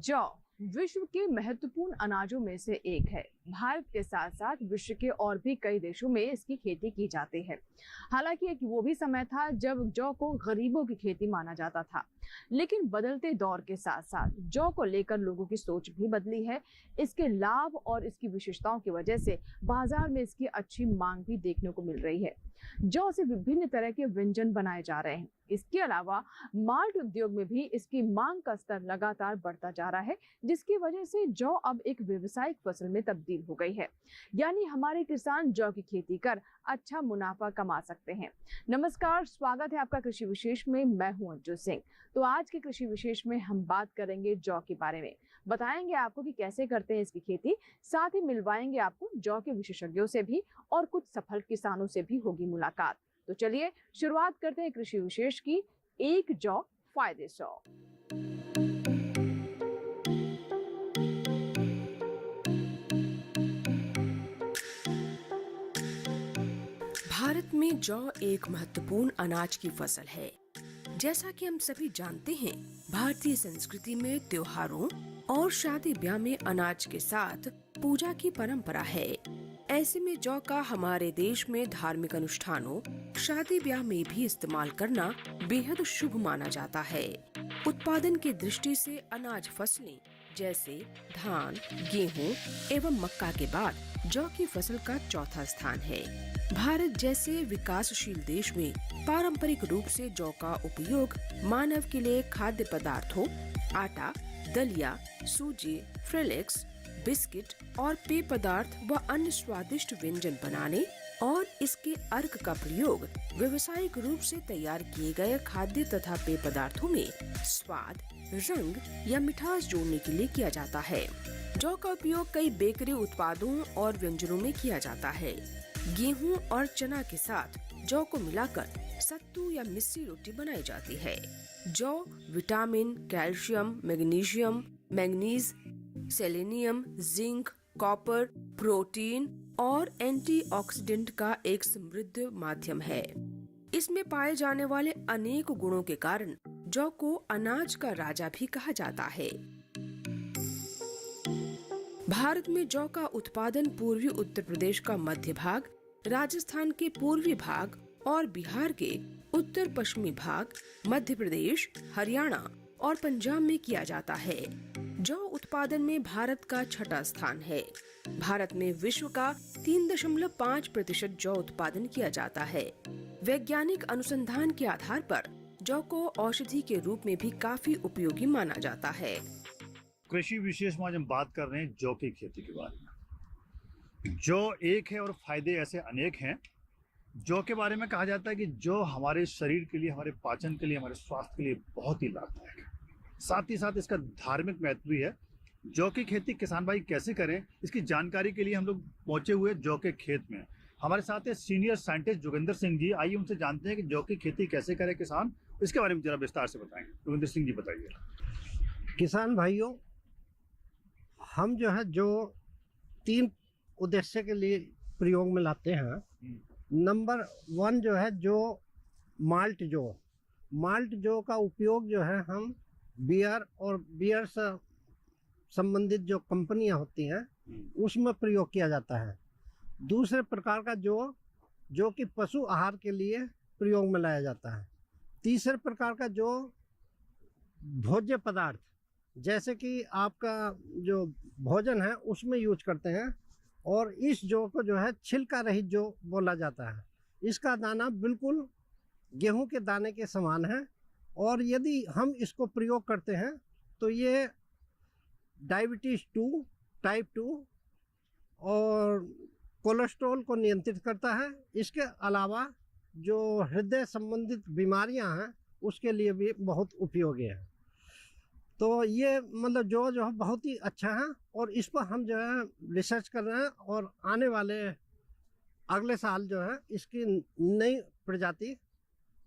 जौ विश्व के महत्वपूर्ण अनाजों में से एक है। भारत के साथ साथ विश्व के और भी कई देशों में इसकी खेती की जाती है। हालांकि एक वो भी समय था जब जौ को गरीबों की खेती माना जाता था, लेकिन बदलते दौर के साथ साथ जौ को लेकर लोगों की सोच भी बदली है। इसके लाभ और इसकी विशेषताओं की वजह से बाजार में इसकी अच्छी मांग भी देखने को मिल रही है। जौ से विभिन्न तरह के व्यंजन बनाए जा रहे हैं। इसके अलावा माल्ट उद्योग में भी इसकी मांग का स्तर लगातार बढ़ता जा रहा है, जिसकी वजह से जौ अब एक व्यावसायिक फसल में तब्दील हो गई है। यानी हमारे किसान जौ की खेती कर अच्छा मुनाफा कमा सकते हैं। नमस्कार, स्वागत है आपका कृषि विशेष में। मैं हूं अंजू सिंह। तो आज के कृषि विशेष में हम बात करेंगे जौ के बारे में। बताएंगे आपको कि कैसे करते हैं इसकी खेती, साथ ही मिलवाएंगे आपको जौ के विशेषज्ञों से भी और कुछ सफल किसानों से भी होगी मुलाकात। तो चलिए शुरुआत करते हैं कृषि विशेष की। एक जौ फायदे 100। भारत में जौ एक महत्वपूर्ण अनाज की फसल है। जैसा कि हम सभी जानते हैं, भारतीय संस्कृति में त्योहारों और शादी ब्याह में अनाज के साथ पूजा की परंपरा है। ऐसे में जौ का हमारे देश में धार्मिक अनुष्ठानों, शादी ब्याह में भी इस्तेमाल करना बेहद शुभ माना जाता है। उत्पादन की दृष्टि से अनाज फसलें जैसे धान, गेहूं एवं मक्का के बाद जौ की फसल का चौथा स्थान है। भारत जैसे विकासशील देश में पारंपरिक रूप से जौ का उपयोग मानव के लिए खाद्य पदार्थों, आटा, दलिया, सूजी, फ्लेक्स, बिस्किट और पेय पदार्थ व अन्य स्वादिष्ट व्यंजन बनाने और इसके अर्क का प्रयोग व्यावसायिक रूप से तैयार किए गए खाद्य तथा पेय पदार्थों में स्वाद, रंग या मिठास जोड़ने के लिए किया जाता है। जौ का उपयोग कई बेकरी उत्पादों और व्यंजनों में किया जाता है। गेहूं और चना के साथ जौ को मिलाकर सत्तू या मिस्सी रोटी बनाई जाती है। जौ vitamin, calcium, magnesium, manganese, selenium, zinc, copper, protein और एंटीऑक्सीडेंट का एक समृद्ध माध्यम है। इसमें पाए जाने वाले अनेक गुणों के कारण जौ को अनाज का राजा भी कहा जाता है। भारत में जौ का उत्पादन पूर्वी उत्तर प्रदेश का मध्य भाग, राजस्थान के पूर्वी भाग और बिहार के उत्तर पश्चिमी भाग, मध्य प्रदेश, हरियाणा और पंजाब में किया जाता है। जौ उत्पादन में भारत का छठा स्थान है। भारत में विश्व का 3.5% जौ उत्पादन किया जाता है। वैज्ञानिक अनुसंधान के आधार पर जौ को औषधि के रूप में भी काफी उपयोगी माना जाता है। कृषि विशेष में आज हम बात कर रहे हैं जौ की खेती के बारे में। जौ एक है और फायदे ऐसे अनेक हैं। जौ के बारे में कहा जाता है कि जौ हमारे शरीर के लिए, हमारे पाचन के लिए, हमारे स्वास्थ्य के लिए बहुत ही लाभदायक है। साथ ही साथ इसका धार्मिक महत्व भी है। जौ की खेती किसान भाई कैसे करें, इसकी जानकारी के लिए हम लोग पहुंचे हुए जौ के खेत में। हमारे साथ है सीनियर साइंटिस्ट जोगिंदर सिंह जी। आइए उनसे जानते हैं कि जौ की खेती कैसे करे किसान, इसके बारे में जरा विस्तार से बताएंगे। जोगिंदर सिंह जी बताइए। किसान भाइयों, हम जो है जो 3 उद्देश्य के लिए प्रयोग में लाते हैं। नंबर 1 जो है जो माल्ट जौ का उपयोग जो है हम बियर और बियर से संबंधित जो कंपनियां होती हैं उसमें प्रयोग किया जाता है। दूसरे प्रकार का जो कि पशु आहार के लिए प्रयोग में लाया जाता है। तीसरे प्रकार का जो भोज्य पदार्थ, जैसे कि आपका जो भोजन है उसमें यूज करते हैं। और इस जौ को जो है छिलका रहित जौ बोला जाता है। इसका दाना बिल्कुल गेहूं के दाने के समान है। और यदि हम इसको प्रयोग करते हैं तो ये डायबिटीज 2, टाइप 2 और कोलेस्ट्रॉल को नियंत्रित करता है। इसके अलावा जो हृदय संबंधित बीमारियां हैं उसके लिए भी बहुत उपयोगी है। तो ये मतलब जो है बहुत ही अच्छा है और इस पर हम जो है रिसर्च कर रहे हैं और आने वाले अगले साल जो है इसकी नई प्रजाति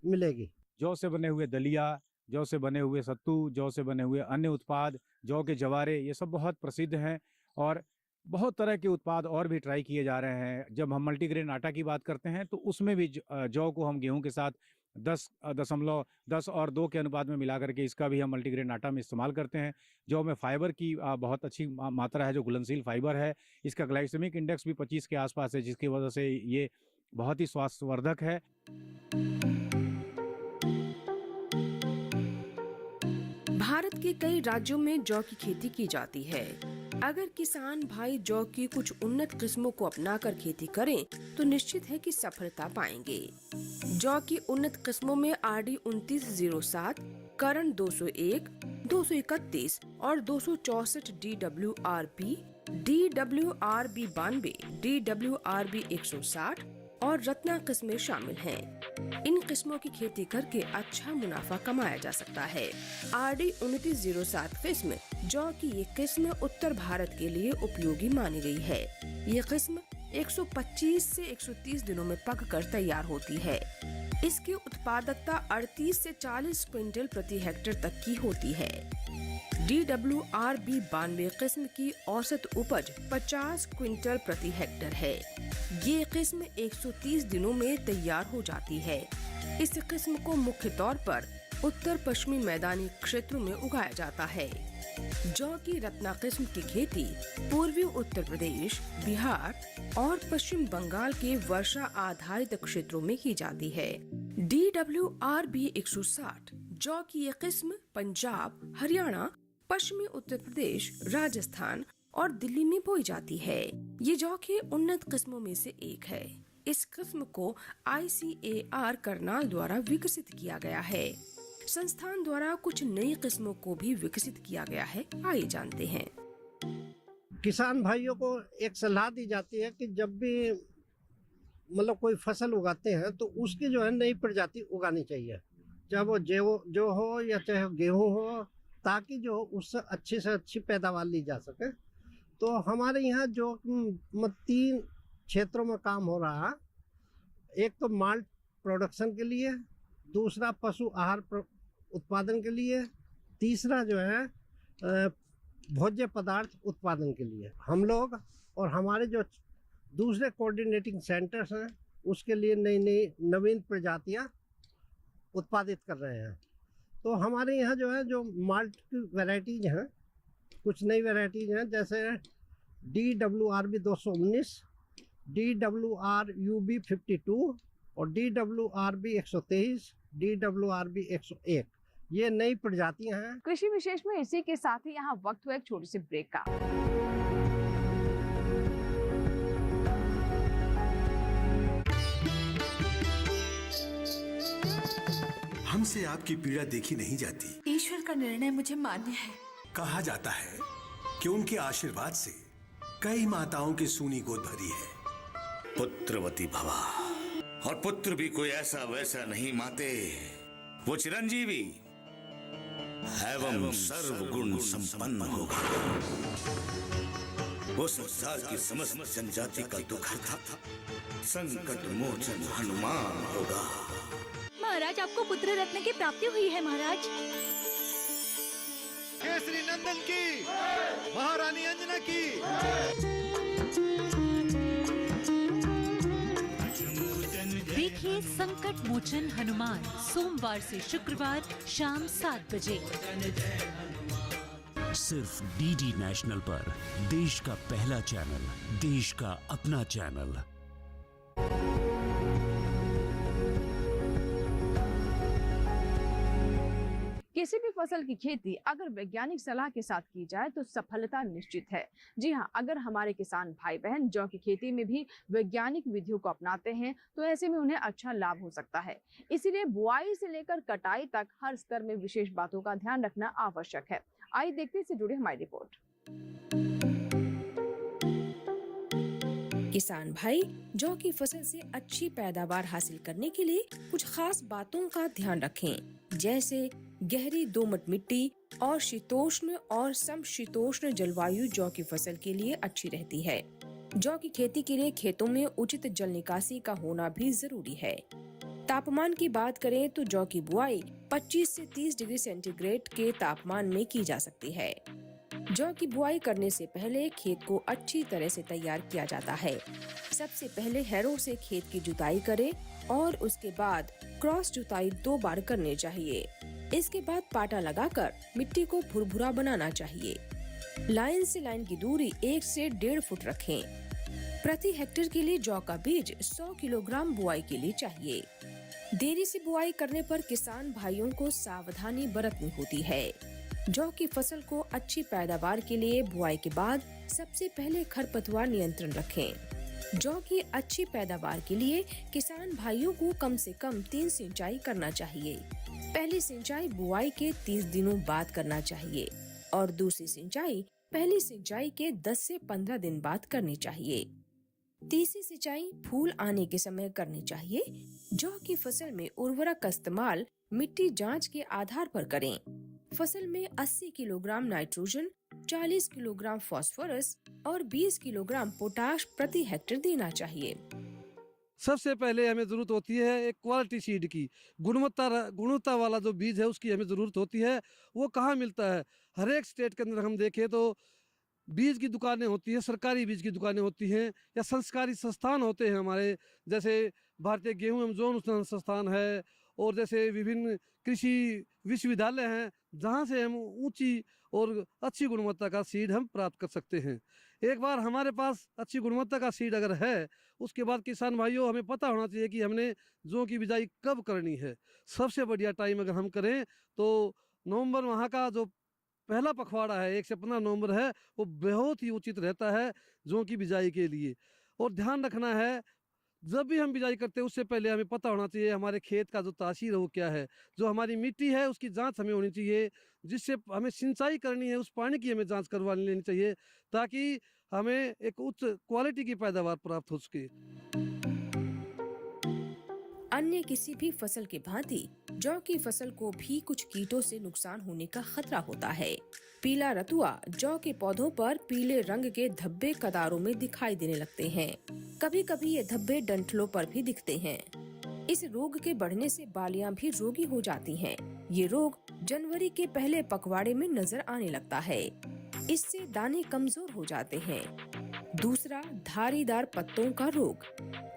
मिलेगी। जौ से बने हुए दलिया, जौ से बने हुए सत्तू, जौ से बने हुए अन्य उत्पाद, जौ के जवारे, ये सब बहुत प्रसिद्ध हैं और बहुत तरह के उत्पाद और भी ट्राई किए जा रहे हैं। जब हम मल्टीग्रेन आटा की बात करते हैं तो उसमें भी जौ को हम गेहूं के साथ 10.10 और 2 के अनुपात में मिला करके इसका भी हम मल्टीग्रेन आटा में इस्तेमाल करते हैं, जो में फाइबर की बहुत अच्छी मात्रा है, जो घुलनशील फाइबर है। इसका ग्लाइसेमिक इंडेक्स भी 25 के आसपास है, जिसकी वजह से ये बहुत ही स्वास्थ्यवर्धक है। भारत के कई राज्यों में जौ की खेती की जाती है। अगर किसान भाई जौ की कुछ उन्नत किस्मों को अपनाकर खेती करें तो निश्चित है कि सफलता पाएंगे। जौ की उन्नत किस्मों में RD 2907, करण 201, 231 और 264 DWRB, DWRB 92, DWRB 160 और रत्ना किस्में शामिल हैं। इन किस्मों की खेती करके अच्छा मुनाफा कमाया जा सकता है। RD 2907 किस्म जौ की ये किस्म उत्तर भारत के लिए उपयोगी मानी गई है। ये किस्म 125 से 130 दिनों में पककर तैयार होती है। इसकी उत्पादकता 38 से 40 क्विंटल प्रति हेक्टेयर तक की होती है। DWRB 92 किस्म की औसत उपज 50 क्विंटल प्रति हेक्टेयर है। ये किस्म 130 दिनों में तैयार हो जाती है। इस किस्म को मुख्य तौर पर उत्तर पश्चिमी मैदानी क्षेत्रों में उगाया जाता है। जौ की रत्ना किस्म की खेती पूर्वी उत्तर प्रदेश, बिहार और पश्चिम बंगाल के वर्षा आधारित क्षेत्रों में की जाती है। DWRB 160 जौ की ये किस्म पंजाब, हरियाणा, पश्चिमी उत्तर प्रदेश, राजस्थान और दिल्ली में बोई जाती है। ये जौ के उन्नत किस्मों में से एक है। इस किस्म को ICAR करनाल द्वारा विकसित किया गया है। संस्थान द्वारा कुछ नई किस्मों को भी विकसित किया गया है। आइए जानते हैं। किसान भाइयों को एक सलाह दी जाती है कि जब भी मतलब कोई फसल उगाते हैं तो उसकी जो है नई प्रजाति उगानी चाहिए, चाहे वो जो हो या चाहे गेहूं हो, ताकि जो उससे अच्छी से अच्छी पैदावार ली जा सके। तो हमारे यहाँ जो 3 क्षेत्रों में काम हो रहा है, एक तो माल्ट प्रोडक्शन के लिए, दूसरा पशु आहार उत्पादन के लिए, तीसरा जो है भोज्य पदार्थ उत्पादन के लिए। हम लोग और हमारे जो दूसरे कोऑर्डिनेटिंग सेंटर्स हैं उसके लिए नवीन प्रजातियां उत्पादित कर रहे हैं। तो हमारे यहाँ जो है जो माल्ट की वैरायटीज हैं, कुछ नई वैरायटीज हैं, जैसे DWRB 219, DWRUB 52 और DWRB 123, DWRB 101। ये नई प्रजातियां हैं। कृषि विशेष में इसी के साथ ही यहाँ वक्त हुआ एक छोटी सी ब्रेक का। हमसे आपकी पीड़ा देखी नहीं जाती। ईश्वर का निर्णय मुझे मान्य है। कहा जाता है कि उनके आशीर्वाद से कई माताओं की सूनी गोद भरी है। पुत्रवती भवा, और पुत्र भी कोई ऐसा वैसा नहीं माते, वो चिरंजीवी एवं सर्वगुण संपन्न होगा। वो संसार की समस्त जनजाति का दुख हरता संकट मोचन हनुमान होगा। महाराज, आपको पुत्र रत्न की प्राप्ति हुई है महाराज। केसरी नंदन की, महारानी अंजना की। देखिए संकट मोचन हनुमान सोमवार से शुक्रवार शाम 7 बजे सिर्फ DD नेशनल पर। देश का पहला चैनल, देश का अपना चैनल। किसी भी फसल की खेती अगर वैज्ञानिक सलाह के साथ की जाए तो सफलता निश्चित है। जी हाँ, अगर हमारे किसान भाई बहन जौ की खेती में भी वैज्ञानिक विधियों को अपनाते हैं तो ऐसे में उन्हें अच्छा लाभ हो सकता है। इसीलिए बुआई से लेकर कटाई तक हर स्तर में विशेष बातों का ध्यान रखना आवश्यक है। आइए देखते हैं इससे जुड़ी हमारी रिपोर्ट। किसान भाई जौ की फसल से अच्छी पैदावार हासिल करने के लिए कुछ खास बातों का ध्यान रखें, जैसे गहरी दोमट मिट्टी और शीतोष्ण और समशीतोष्ण जलवायु जौ की फसल के लिए अच्छी रहती है। जौ की खेती के लिए खेतों में उचित जल निकासी का होना भी जरूरी है। तापमान की बात करें तो जौ की बुआई 25 से 30 डिग्री सेंटीग्रेड के तापमान में की जा सकती है। जौ की बुआई करने से पहले खेत को अच्छी तरह से तैयार किया जाता है। सबसे पहले हैरो से खेत की जुताई करें और उसके बाद क्रॉस जुताई 2 बार करनी चाहिए। इसके बाद पाटा लगाकर मिट्टी को भुरभुरा बनाना चाहिए। लाइन से लाइन की दूरी 1 से 1.5 फुट रखें। प्रति हेक्टेयर के लिए जौ का बीज 100 किलोग्राम बुआई के लिए चाहिए। देरी से बुआई करने पर किसान भाइयों को सावधानी बरतनी होती है। जौ की फसल को अच्छी पैदावार के लिए बुआई के बाद सबसे पहले खरपतवार नियंत्रण रखें। जौ की अच्छी पैदावार के लिए किसान भाइयों को कम से कम 3 सिंचाई करना चाहिए। पहली सिंचाई बुआई के 30 दिनों बाद करना चाहिए और दूसरी सिंचाई पहली सिंचाई के 10 से 15 दिन बाद करनी चाहिए। तीसरी सिंचाई फूल आने के समय करनी चाहिए। जौ की फसल में उर्वरक का इस्तेमाल मिट्टी जांच के आधार पर करें। फसल में 80 किलोग्राम नाइट्रोजन, 40 किलोग्राम फास्फोरस और 20 किलोग्राम पोटाश प्रति हेक्टेयर देना चाहिए। सबसे पहले हमें जरूरत होती है एक क्वालिटी सीड की, गुणवत्ता वाला जो बीज है उसकी हमें जरूरत होती है। वो कहाँ मिलता है? हर एक स्टेट के अंदर हम देखें तो बीज की दुकानें होती है, सरकारी बीज की दुकानें होती हैं या संस्कारी संस्थान होते हैं हमारे, जैसे भारतीय गेहूं एवं जौ अनुसंधान संस्थान है और जैसे विभिन्न कृषि विश्वविद्यालय हैं जहां से हम ऊंची और अच्छी गुणवत्ता का सीड हम प्राप्त कर सकते हैं। एक बार हमारे पास अच्छी गुणवत्ता का सीड अगर है, उसके बाद किसान भाइयों हमें पता होना चाहिए कि हमने जौ की बिजाई कब करनी है। सबसे बढ़िया टाइम अगर हम करें तो नवंबर माह का जो पहला पखवाड़ा है 1 से 15 नवंबर है, वो बहुत ही उचित रहता है जौ की बिजाई के लिए। और ध्यान रखना है जब भी हम बिजाई करते हैं उससे पहले हमें पता होना चाहिए हमारे खेत का जो तासीर है वो क्या है। जो हमारी मिट्टी है उसकी जांच हमें होनी चाहिए, जिससे हमें सिंचाई करनी है उस पानी की हमें जांच करवा लेनी चाहिए ताकि हमें एक उच्च क्वालिटी की पैदावार प्राप्त हो सके। अन्य किसी भी फसल के भांति जौ की फसल को भी कुछ कीटों से नुकसान होने का खतरा होता है। पीला रतुआ जौ के पौधों पर पीले रंग के धब्बे कतारों में दिखाई देने लगते हैं। कभी कभी ये धब्बे डंठलों पर भी दिखते हैं। इस रोग के बढ़ने से बालियां भी रोगी हो जाती हैं। ये रोग जनवरी के पहले पखवाड़े में नजर आने लगता है। इससे दाने कमजोर हो जाते हैं। दूसरा, धारीदार पत्तों का रोग।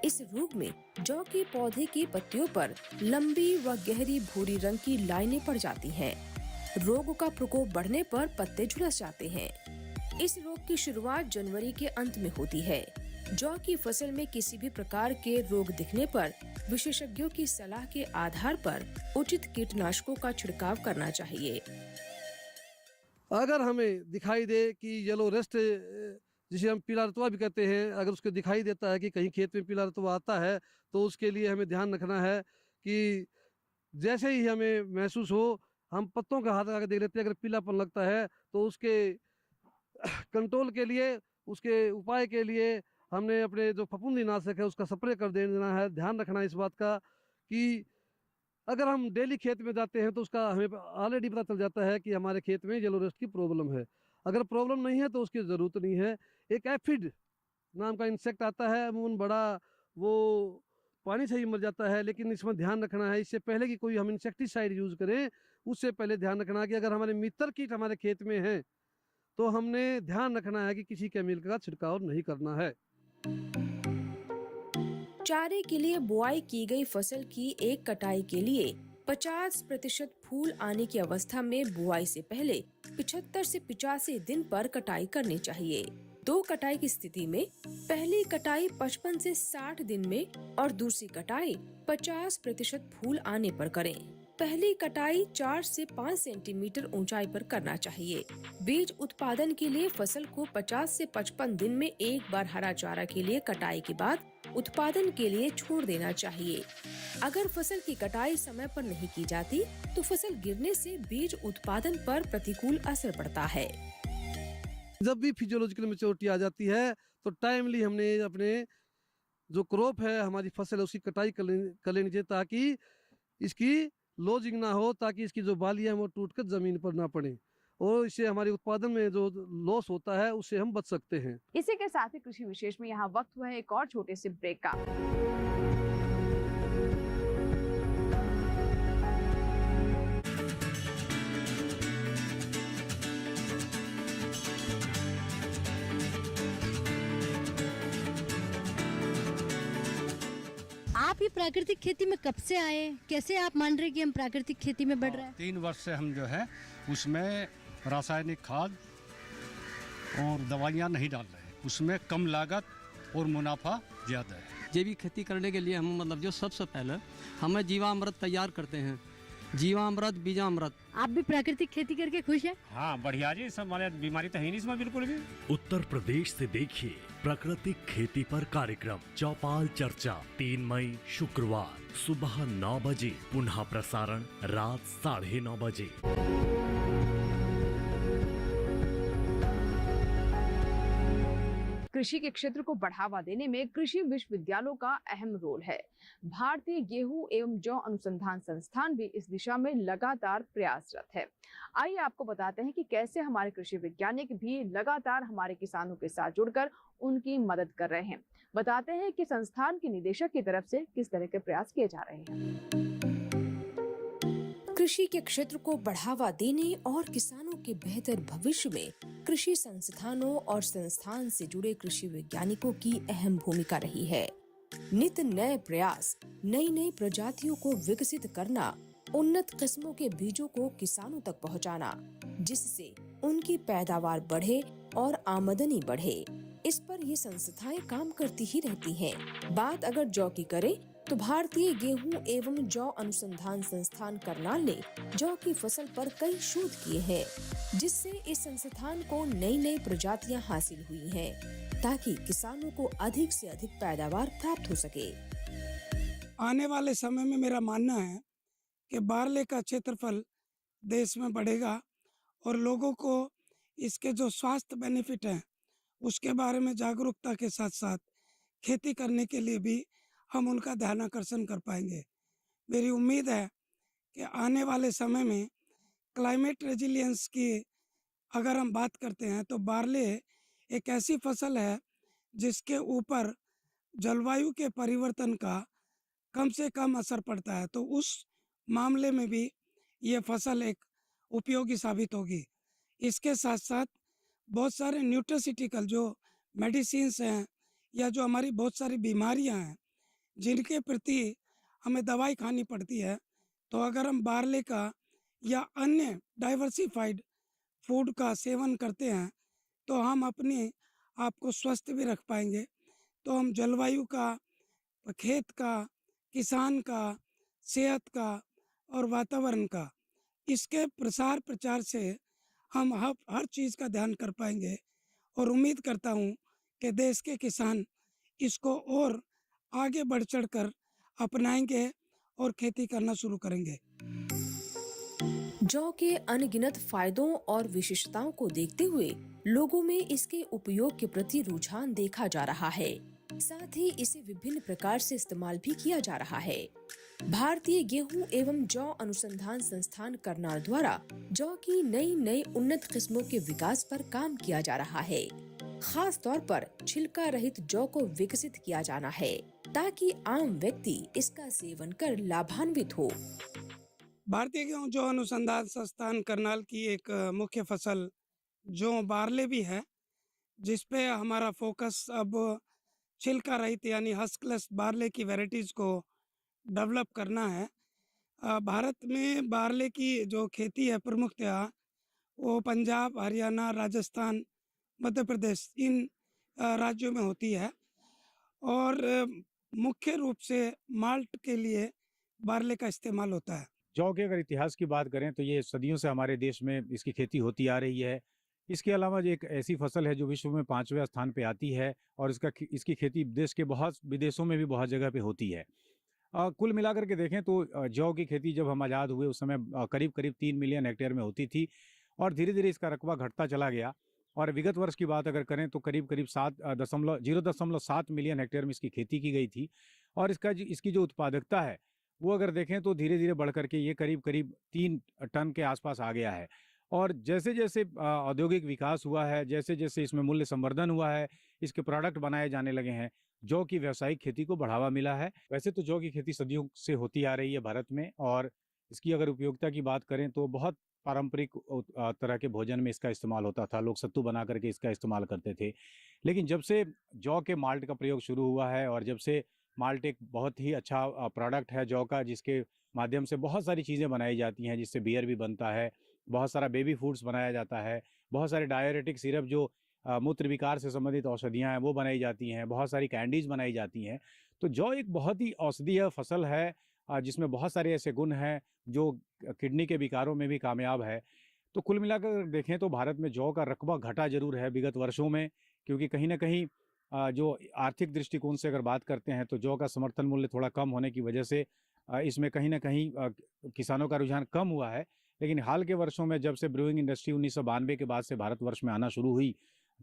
इस रोग में जौ के पौधे की पत्तियों पर लंबी व गहरी भूरी रंग की लाइनें पड़ जाती हैं। रोग का प्रकोप बढ़ने पर पत्ते झुलस जाते हैं। इस रोग की शुरुआत जनवरी के अंत में होती है। जौ की फसल में किसी भी प्रकार के रोग दिखने पर विशेषज्ञों की सलाह के आधार पर उचित कीटनाशकों का छिड़काव करना चाहिए। अगर हमें दिखाई दे कि येलो रस्ट जिसे हम पीला रतुआ भी कहते हैं, अगर उसको दिखाई देता है कि कहीं खेत में पीला रतुआ आता है तो उसके लिए हमें ध्यान रखना है कि जैसे ही हमें महसूस हो हम पत्तों का हाथ लगा के देख लेते हैं। अगर पीलापन लगता है तो उसके कंट्रोल के लिए, उसके उपाय के लिए हमने अपने जो फफूंदीनाशक है उसका स्प्रे कर देना है। ध्यान रखना है इस बात का कि अगर हम डेली खेत में जाते हैं तो उसका हमें ऑलरेडी पता चल जाता है कि हमारे खेत में येलो रस्ट की प्रॉब्लम है। अगर प्रॉब्लम नहीं है तो उसकी ज़रूरत नहीं है। एक एफिड नाम का इंसेक्ट आता है, अमूमन बड़ा, वो पानी से ही मर जाता है, लेकिन इसमें ध्यान रखना है इससे पहले कि कोई हम इंसेक्टिसाइड यूज़ करें उससे पहले ध्यान रखना है कि अगर हमारे मित्र कीट हमारे खेत में हैं तो हमने ध्यान रखना है कि किसी केमिकल का छिड़काव नहीं करना है। चारे के लिए बुआई की गई फसल की एक कटाई के लिए 50% फूल आने की अवस्था में बुआई से पहले 75 से 85 दिन पर कटाई करनी चाहिए। 2 कटाई की स्थिति में पहली कटाई 55 से 60 दिन में और दूसरी कटाई 50% फूल आने पर करें। पहली कटाई 4 से 5 सेंटीमीटर ऊंचाई पर करना चाहिए। बीज उत्पादन के लिए फसल को 50 से 55 दिन में एक बार हरा चारा के लिए कटाई के बाद उत्पादन के लिए छोड़ देना चाहिए। अगर फसल की कटाई समय पर नहीं की जाती तो फसल गिरने से बीज उत्पादन पर प्रतिकूल असर पड़ता है। जब भी फिजियोलॉजिकल मैच्योरिटी आ जाती है तो टाइमली हमने अपने जो क्रॉप है, हमारी फसल है, उसकी कटाई कर लेनी चाहिए ताकि इसकी लॉजिंग ना हो, ताकि इसकी जो बालियां वो टूटकर जमीन पर ना पड़े और इससे हमारे उत्पादन में जो लॉस होता है उससे हम बच सकते हैं। इसी के साथ ही कृषि विशेष में यहाँ वक्त हुआ है एक और छोटे से ब्रेक का। आप ये प्राकृतिक खेती में कब से आए? कैसे आप मान रहे कि हम प्राकृतिक खेती में बढ़ रहे हैं? 3 वर्ष से हम जो है उसमें रासायनिक खाद और दवाइयाँ नहीं डाल रहे हैं, उसमें कम लागत और मुनाफा ज़्यादा है। जैविक खेती करने के लिए हम मतलब जो सबसे पहले हमें जीवामृत तैयार करते हैं, जीवामृत बीजामृत। आप भी प्राकृतिक खेती करके खुश हैं? हाँ बढ़िया जी, सब माने बीमारी तो है नहीं इसमें बिल्कुल भी। उत्तर प्रदेश से देखिए प्राकृतिक खेती पर कार्यक्रम चौपाल चर्चा 3 मई शुक्रवार सुबह 9 बजे, पुनः प्रसारण रात 9:30 बजे। कृषि के क्षेत्र को बढ़ावा देने में कृषि विश्वविद्यालयों का अहम रोल है। भारतीय गेहूं एवं जौ अनुसंधान संस्थान भी इस दिशा में लगातार प्रयासरत है। आइए आपको बताते हैं कि कैसे हमारे कृषि वैज्ञानिक भी लगातार हमारे किसानों के साथ जुड़कर उनकी मदद कर रहे हैं। बताते हैं कि संस्थान के निदेशक की तरफ से किस तरह के प्रयास किए जा रहे हैं। कृषि के क्षेत्र को बढ़ावा देने और किसानों के बेहतर भविष्य में कृषि संस्थानों और संस्थान से जुड़े कृषि वैज्ञानिकों की अहम भूमिका रही है। नित नए प्रयास, नई नई प्रजातियों को विकसित करना, उन्नत किस्मों के बीजों को किसानों तक पहुंचाना, जिससे उनकी पैदावार बढ़े और आमदनी बढ़े, इस पर ये संस्थाएं काम करती ही रहती हैं। बात अगर जौ की करें तो भारतीय गेहूं एवं जौ अनुसंधान संस्थान करनाल ने जौ की फसल पर कई शोध किए हैं, जिससे इस संस्थान को नई नई प्रजातियां हासिल हुई हैं, ताकि किसानों को अधिक से अधिक पैदावार प्राप्त हो सके। आने वाले समय में मेरा मानना है कि बारले का क्षेत्रफल देश में बढ़ेगा और लोगों को इसके जो स्वास्थ्य बेनिफिट हैं उसके बारे में जागरूकता के साथ साथ खेती करने के लिए भी हम उनका ध्यान आकर्षण कर पाएंगे। मेरी उम्मीद है कि आने वाले समय में क्लाइमेट रेजिलियंस की अगर हम बात करते हैं तो बारले एक ऐसी फसल है जिसके ऊपर जलवायु के परिवर्तन का कम से कम असर पड़ता है, तो उस मामले में भी ये फसल एक उपयोगी साबित होगी। इसके साथ साथ बहुत सारे न्यूट्रासिटिकल जो मेडिसिन्स हैं या जो हमारी बहुत सारी बीमारियां हैं जिनके प्रति हमें दवाई खानी पड़ती है, तो अगर हम बारले का या अन्य डाइवर्सिफाइड फूड का सेवन करते हैं तो हम अपने आप को स्वस्थ भी रख पाएंगे। तो हम जलवायु का, खेत का, किसान का, सेहत का और वातावरण का, इसके प्रसार प्रचार से हम हर चीज़ का ध्यान कर पाएंगे और उम्मीद करता हूँ कि देश के किसान इसको और आगे बढ़ चढ़कर अपनाएंगे और खेती करना शुरू करेंगे। जौ के अनगिनत फायदों और विशेषताओं को देखते हुए लोगों में इसके उपयोग के प्रति रुझान देखा जा रहा है। साथ ही इसे विभिन्न प्रकार से इस्तेमाल भी किया जा रहा है। भारतीय गेहूं एवं जौ अनुसंधान संस्थान करनाल द्वारा जौ की नई नई उन्नत किस्मों के विकास पर काम किया जा रहा है। खास तौर पर छिलका रहित जौ को विकसित किया जाना है, ताकि आम व्यक्ति इसका सेवन कर लाभान्वित हो। भारतीय गेहूं जौ अनुसंधान संस्थान करनाल की एक मुख्य फसल जौ बारले भी है, जिसपे हमारा फोकस अब छिलका रहित यानी हस्कलेस बारले की वैरायटीज को डेवलप करना है। भारत में बारले की जो खेती है प्रमुखतया वो पंजाब, हरियाणा, राजस्थान, मध्य प्रदेश इन राज्यों में होती है और मुख्य रूप से माल्ट के लिए बारले का इस्तेमाल होता है। जौ के अगर इतिहास की बात करें तो ये सदियों से हमारे देश में इसकी खेती होती आ रही है। इसके अलावा ये एक ऐसी फसल है जो विश्व में 5वें स्थान पे आती है और इसकी खेती देश के बहुत विदेशों में भी बहुत जगह पे होती है। कुल मिलाकर के देखें तो जौ की खेती जब हम आज़ाद हुए उस समय करीब 3 मिलियन हेक्टेयर में होती थी और धीरे धीरे इसका रकबा घटता चला गया और विगत वर्ष की बात अगर करें तो करीब 0.7 मिलियन हेक्टेयर में इसकी खेती की गई थी और इसकी जो उत्पादकता है वो अगर देखें तो धीरे धीरे बढ़ करके ये करीब 3 टन के आसपास आ गया है। और जैसे जैसे औद्योगिक विकास हुआ है, जैसे जैसे इसमें मूल्य संवर्धन हुआ है, इसके प्रोडक्ट बनाए जाने लगे हैं, जौ की व्यावसायिक खेती को बढ़ावा मिला है। वैसे तो जौ की खेती सदियों से होती आ रही है भारत में और इसकी अगर उपयोगिता की बात करें तो बहुत पारंपरिक तरह के भोजन में इसका इस्तेमाल होता था। लोग सत्तू बना करके इसका इस्तेमाल करते थे। लेकिन जब से जौ के माल्ट का प्रयोग शुरू हुआ है और जब से माल्ट एक बहुत ही अच्छा प्रोडक्ट है जौ का, जिसके माध्यम से बहुत सारी चीज़ें बनाई जाती हैं, जिससे बियर भी बनता है, बहुत सारा बेबी फूड्स बनाया जाता है, बहुत सारे डायरेटिक सिरप जो मूत्र विकार से संबंधित औषधियाँ हैं वो बनाई जाती हैं, बहुत सारी कैंडीज़ बनाई जाती हैं। तो जौ एक बहुत ही औषधीय फसल है जिसमें बहुत सारे ऐसे गुण हैं जो किडनी के विकारों में भी कामयाब है। तो कुल मिलाकर देखें तो भारत में जौ का रकबा घटा ज़रूर है विगत वर्षों में, क्योंकि कहीं न कहीं जो आर्थिक दृष्टिकोण से अगर बात करते हैं तो जौ का समर्थन मूल्य थोड़ा कम होने की वजह से इसमें कहीं न कहीं किसानों का रुझान कम हुआ है। लेकिन हाल के वर्षों में जब से ब्रूइंग इंडस्ट्री 1992 के बाद से भारतवर्ष में आना शुरू हुई,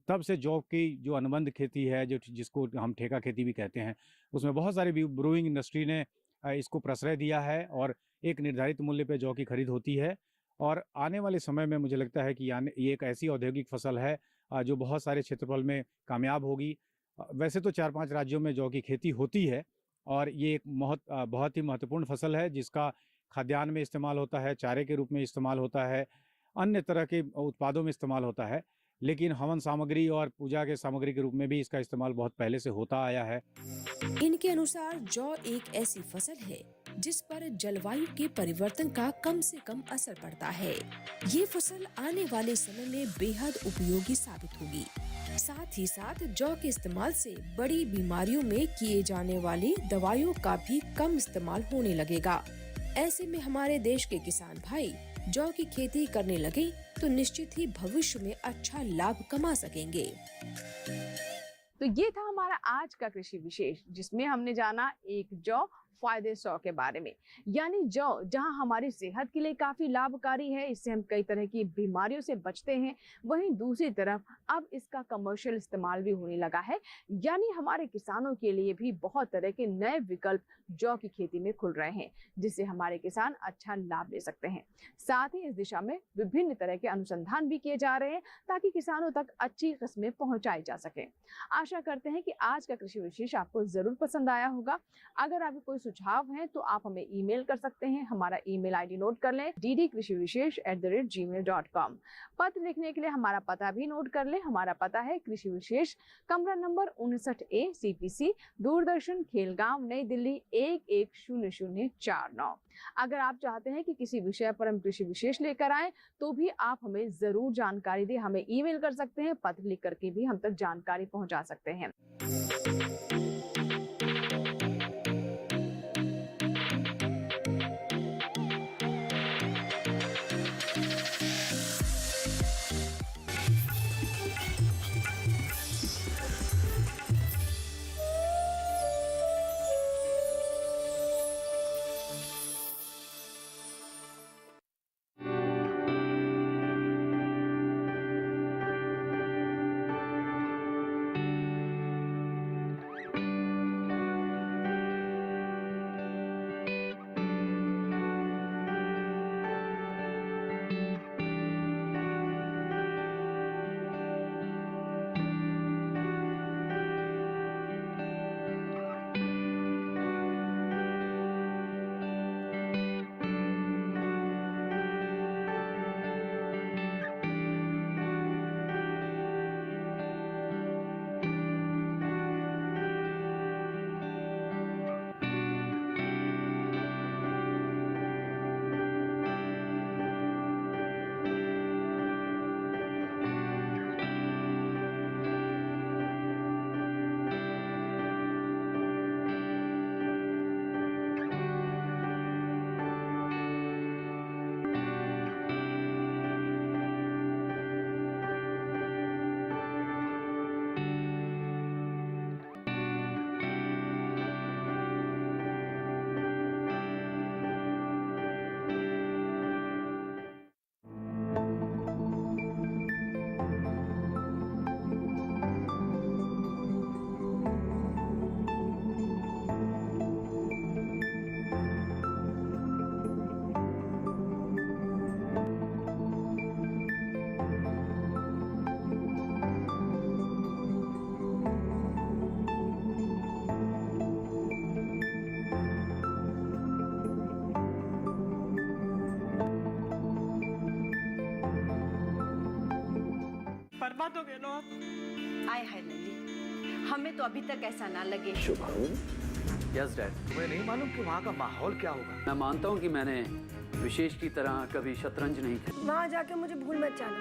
तब से जौ की जो अनुबंध खेती है, जिसको हम ठेका खेती भी कहते हैं, उसमें बहुत सारी ब्रूइंग इंडस्ट्री ने इसको प्रश्रय दिया है और एक निर्धारित मूल्य पे जौ की खरीद होती है। और आने वाले समय में मुझे लगता है कि ये एक ऐसी औद्योगिक फसल है जो बहुत सारे क्षेत्रफल में कामयाब होगी। वैसे तो 4-5 राज्यों में जौ की खेती होती है और ये एक बहुत ही महत्वपूर्ण फसल है जिसका खाद्यान्न में इस्तेमाल होता है, चारे के रूप में इस्तेमाल होता है, अन्य तरह के उत्पादों में इस्तेमाल होता है, लेकिन हवन सामग्री और पूजा के सामग्री के रूप में भी इसका इस्तेमाल बहुत पहले से होता आया है। इनके अनुसार जौ एक ऐसी फसल है जिस पर जलवायु के परिवर्तन का कम से कम असर पड़ता है। ये फसल आने वाले समय में बेहद उपयोगी साबित होगी। साथ ही साथ जौ के इस्तेमाल से बड़ी बीमारियों में किए जाने वाली दवाइयों का भी कम इस्तेमाल होने लगेगा। ऐसे में हमारे देश के किसान भाई जौ की खेती करने लगे तो निश्चित ही भविष्य में अच्छा लाभ कमा सकेंगे। तो ये था हमारा आज का कृषि विशेष, जिसमें हमने जाना एक जौ फायदे 100 के बारे में। यानी जौ जहां हमारी सेहत के लिए काफी लाभकारी है, इससे हम कई तरह की बीमारियों से बचते हैं, वहीं दूसरी तरफ अब इसका कमर्शियल इस्तेमाल भी होने लगा है। यानी हमारे किसानों के लिए भी बहुत तरह के नए विकल्प जौ की खेती में खुल रहे हैं, जिससे हमारे किसान अच्छा लाभ ले सकते हैं। साथ ही इस दिशा में विभिन्न तरह के अनुसंधान भी किए जा रहे हैं ताकि किसानों तक अच्छी किस्में पहुंचाई जा सके। आशा करते हैं कि आज का कृषि विशेष आपको जरूर पसंद आया होगा। अगर आपको कोई सुझाव हैं तो आप हमें ईमेल कर सकते हैं। हमारा ईमेल आईडी नोट कर लें, ddkrishivishesh@gmail.com। पत्र लिखने के लिए हमारा पता भी नोट कर लें। हमारा पता है कृषि विशेष, कमरा number 59A, CPC, Doordarshan, Khelgaon, नई दिल्ली 110049। अगर आप चाहते हैं कि किसी विषय पर हम कृषि विशेष लेकर आएं तो भी आप हमें जरूर जानकारी दें। हमें ईमेल कर सकते हैं, पत्र लिख करके भी हम तक जानकारी पहुंचा सकते हैं। बर्बाद हो गए लोग। आए हाय लली, हमें तो अभी तक ऐसा ना लगे। Shubham, yes dad. तुम्हें नहीं मालूम कि वहाँ का माहौल क्या होगा? मैं मानता हूँ कि मैंने विशेष की तरह कभी शतरंज नहीं खेली। वहाँ जाके मुझे भूल मत जाना।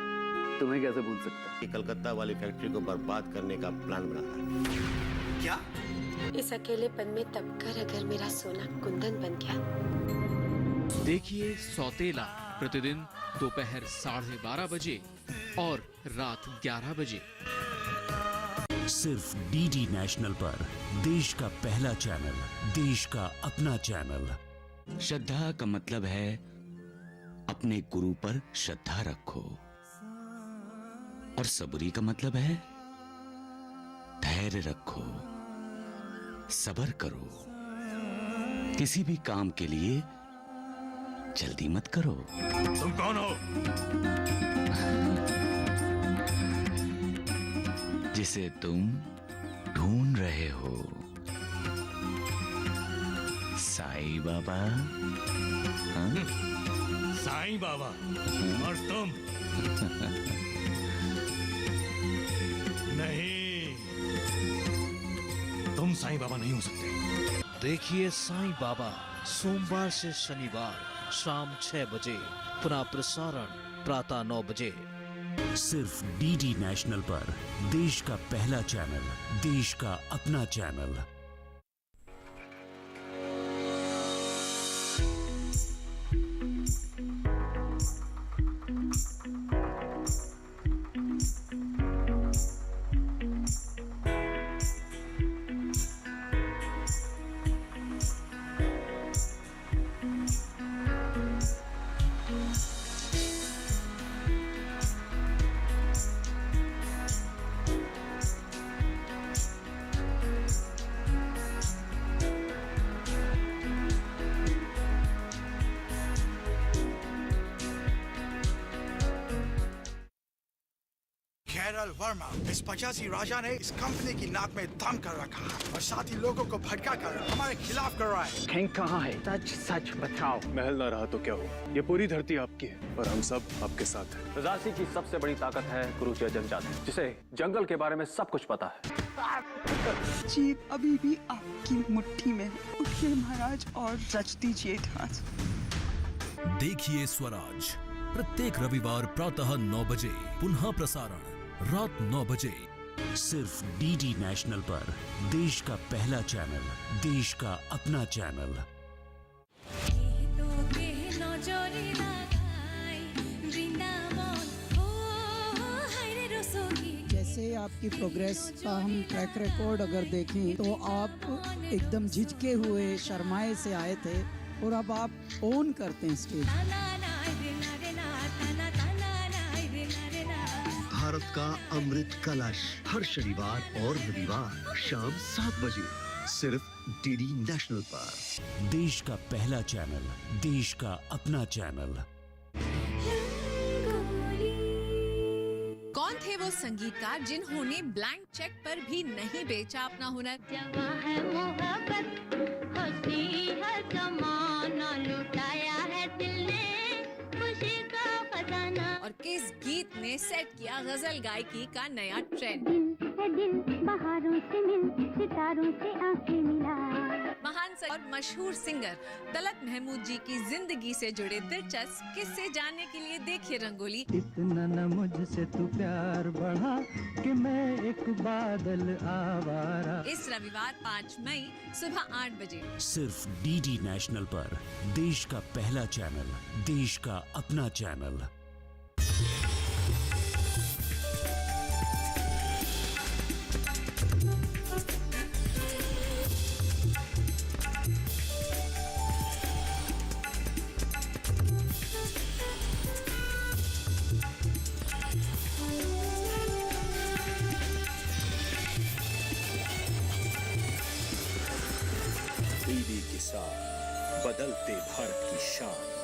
तुम्हें कैसे भूल सकता? ये कलकत्ता वाली फैक्ट्री को बर्बाद करने का प्लान बना है। क्या? इस अकेलेपन में तब कर अगर मेरा सोना कुंदन बन गया। देखिए सौतेला प्रतिदिन दोपहर 12:30 बजे और रात 11 बजे सिर्फ डीडी नेशनल पर, देश का पहला चैनल, देश का अपना चैनल। श्रद्धा का मतलब है अपने गुरु पर श्रद्धा रखो, और सबूरी का मतलब है धैर्य रखो, सब्र करो, किसी भी काम के लिए जल्दी मत करो। तुम कौन हो? जिसे तुम ढूंढ रहे हो। साईं बाबा। हाँ? साईं बाबा और तुम? नहीं, तुम साईं बाबा नहीं हो सकते। देखिए साईं बाबा सोमवार से शनिवार शाम 6 बजे, पुनः प्रसारण प्रातः 9 बजे। सिर्फ डीडी नेशनल पर, देश का पहला चैनल, देश का अपना चैनल। कैरल वर्मा, इस 85 राजा ने इस कंपनी की नाक में दम कर रखा है और साथ ही लोगों को भड़का कर हमारे खिलाफ कर रहा है। किंग कहाँ है? सच सच बताओ। महल ना रहा तो क्या हो, ये पूरी धरती आपकी है और हम सब आपके साथ हैं। रजासी की सबसे बड़ी ताकत है गुरुजय जनजाति, जिसे जंगल के बारे में सब कुछ पता है। जीत अभी भी आपकी मुट्ठी में है। उठिए महाराज और रच दीजिए इतिहास। देखिए स्वराज प्रत्येक रविवार प्रातः 9 बजे, पुनः प्रसारण रात 9 बजे। सिर्फ डीडी नेशनल पर, देश का पहला चैनल, देश का अपना चैनल। जैसे आपकी प्रोग्रेस का हम ट्रैक रिकॉर्ड अगर देखें तो आप एकदम झिझके हुए शर्माए से आए थे और अब आप ओन करते हैं स्टेज। भारत का अमृत कलश हर शनिवार और रविवार शाम 7 बजे, सिर्फ डीडी नेशनल पर। देश का पहला चैनल, देश का अपना चैनल। कौन थे वो संगीतकार जिन्होंने ब्लैंक चेक पर भी नहीं बेचा अपना हुनर? और किस गीत ने सेट किया गजल गायकी का नया ट्रेंड? बहारों से मिल, सितारों से आंखें मिला। महान और मशहूर सिंगर तलत महमूद जी की जिंदगी से जुड़े दिलचस्प किस्से जानने के लिए देखिए रंगोली। इतना न मुझसे तू प्यार बढ़ा कि मैं एक बादल आवारा। इस रविवार 5 मई सुबह 8 बजे, सिर्फ डीडी नेशनल पर, देश का पहला चैनल, देश का अपना चैनल। डीडी के साथ बदलते भारत की शान।